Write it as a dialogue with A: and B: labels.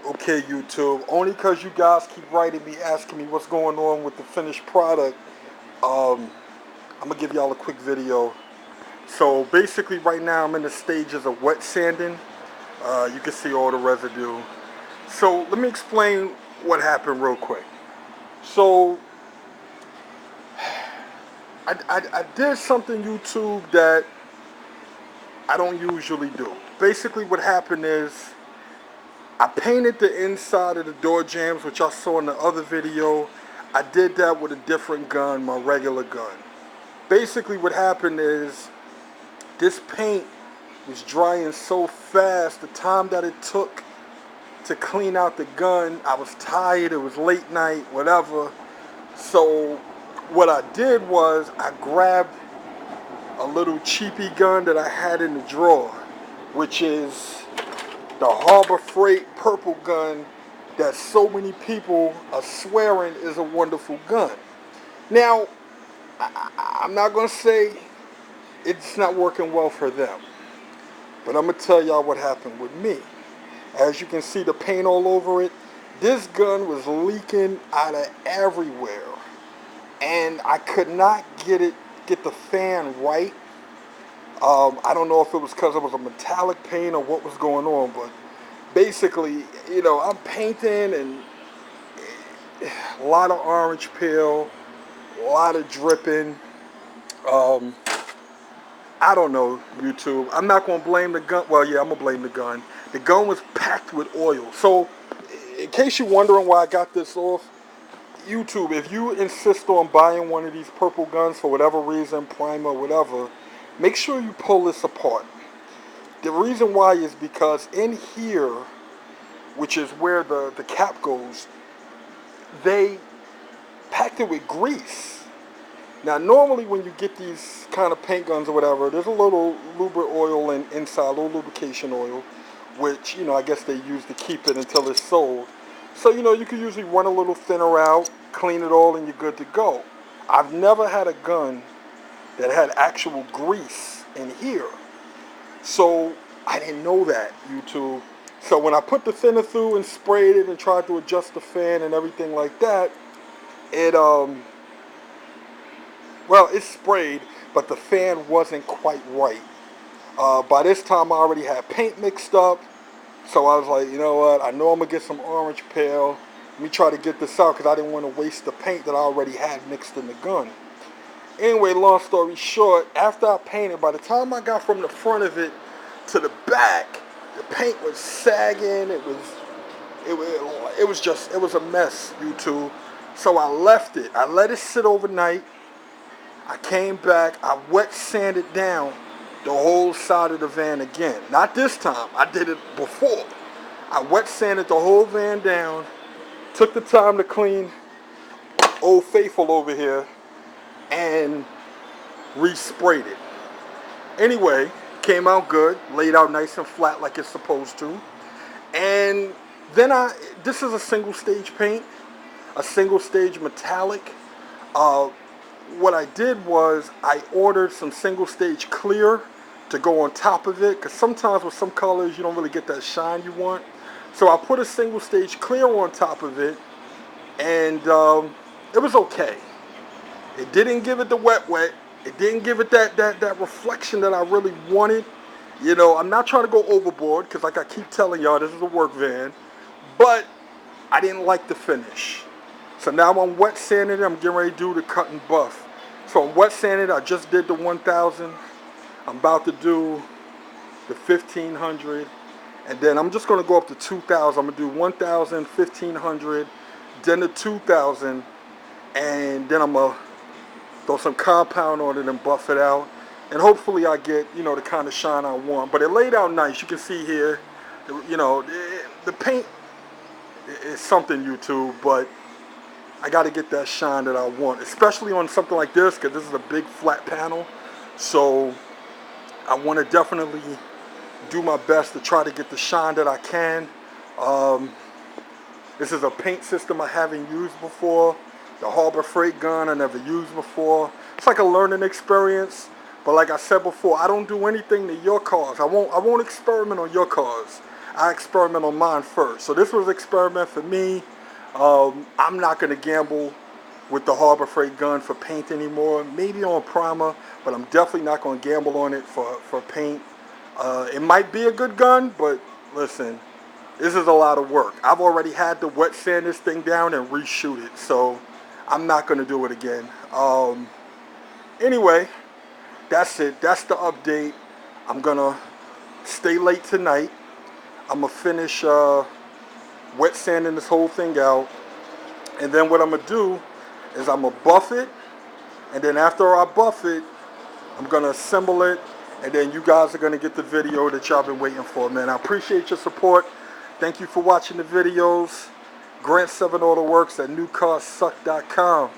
A: Okay, YouTube, only because you guys keep writing me, asking me what's going on with the finished product, I'm going to give y'all a quick video. So basically right now I'm in the stages of wet sanding. You can see all the residue. So let me explain what happened real quick. So I did something, YouTube, that I don't usually do. Basically what happened is I painted the inside of the door jambs, which I saw in the other video. I did that with a different gun, my regular gun. Basically what happened is this paint was drying so fast, the time that it took to clean out the gun, I was tired, it was late night, whatever. So what I did was I grabbed a little cheapy gun that I had in the drawer, which is the Harbor Freight purple gun that so many people are swearing is a wonderful gun. Now, I'm not going to say it's not working well for them, but I'm going to tell y'all what happened with me. As you can see the paint all over it, this gun was leaking out of everywhere, and I could not get the fan right. I don't know if it was because it was a metallic paint or what was going on, but basically, I'm painting and a lot of orange peel, a lot of dripping. I don't know, YouTube. I'm not going to blame the gun. Well, yeah, I'm going to blame the gun. The gun was packed with oil. So, in case you're wondering why I got this off, YouTube, if you insist on buying one of these purple guns for whatever reason, primer, whatever, make sure you pull this apart. The reason why is because in here, which is where the cap goes, they packed it with grease. Now, normally when you get these kind of paint guns or whatever, there's a little lubricant oil inside, a little lubrication oil, which, I guess they use to keep it until it's sold. So, you can usually run a little thinner out, clean it all, and you're good to go. I've never had a gun that had actual grease in here. So, I didn't know that, YouTube. So when I put the thinner through and sprayed it and tried to adjust the fan and everything like that, it sprayed, but the fan wasn't quite right. By this time, I already had paint mixed up, so I was like, you know what, I know I'm going to get some orange peel. Let me try to get this out because I didn't want to waste the paint that I already had mixed in the gun. Anyway, long story short, after I painted, by the time I got from the front of it to the back, the paint was sagging. It was a mess, YouTube. So I left it. I let it sit overnight. I came back. I wet sanded down the whole side of the van again. Not this time. I did it before. I wet sanded the whole van down. Took the time to clean Old Faithful over here and resprayed it. Anyway, came out good, laid out nice and flat like it's supposed to. And then this is a single stage paint, a single stage metallic. What I did was I ordered some single stage clear to go on top of it, because sometimes with some colors you don't really get that shine you want. So I put a single stage clear on top of it, and it was okay. It didn't give it the wet. It didn't give it that reflection that I really wanted. I'm not trying to go overboard because, like I keep telling y'all, this is a work van. But I didn't like the finish. So now I'm wet sanding it. I'm getting ready to do the cut and buff. So I'm wet sanding it. I just did the 1000. I'm about to do the 1500. And then I'm just going to go up to 2000. I'm going to do 1000, 1500, then the 2000. And then I'm going to throw some compound on it and buff it out. And hopefully I get, the kind of shine I want. But it laid out nice. You can see here, the paint is something, YouTube, but I got to get that shine that I want, especially on something like this, because this is a big flat panel. So I want to definitely do my best to try to get the shine that I can. This is a paint system I haven't used before. The Harbor Freight gun I never used before. It's like a learning experience. But like I said before, I don't do anything to your cars. I won't experiment on your cars. I experiment on mine first. So this was an experiment for me. I'm not going to gamble with the Harbor Freight gun for paint anymore. Maybe on primer, but I'm definitely not going to gamble on it for paint. It might be a good gun, but listen, this is a lot of work. I've already had to wet sand this thing down and reshoot it, so I'm not going to do it again. Anyway, that's it. That's the update. I'm going to stay late tonight. I'm going to finish wet sanding this whole thing out. And then what I'm going to do is I'm going to buff it. And then after I buff it, I'm going to assemble it. And then you guys are going to get the video that y'all been waiting for, man. I appreciate your support. Thank you for watching the videos. Grant 7 Auto Works at newcarsuck.com.